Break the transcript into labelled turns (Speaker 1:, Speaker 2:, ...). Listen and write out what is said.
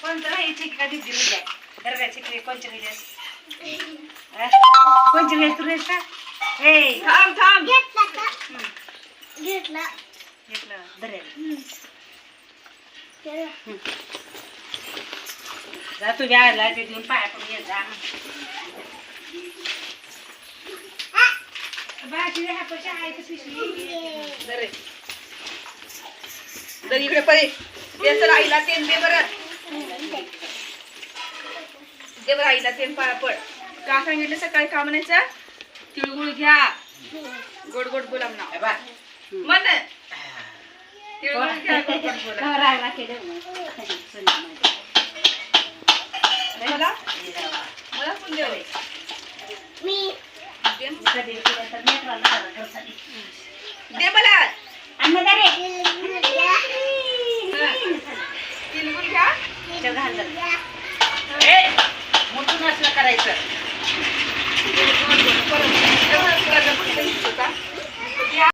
Speaker 1: कोणतं नाही चिकना दिली उद्या दरव्या चिकले कोणच्या वेळेस कोणच्या वेळेस तू का ए थांब थांब घेतलं धरेल जा तू व्याला ते देऊन पाया पडून ये जा बाकी हा पैसा आहे तर पिशवी
Speaker 2: दरे दर इकडे पळे ते तर आईला तेल दे बरं दे बरं आईला तेल पड का सांगितलं सकाळी का म्हणायचं तिळगुळ घ्या गोड गोड बोला म्हणा म्हण तिळगुळ घ्या गोड गोड बोला मला मला कोण देऊ
Speaker 1: मी दे
Speaker 2: मला तिळगुळ घ्या
Speaker 1: मोठून असलं करायचं
Speaker 2: परत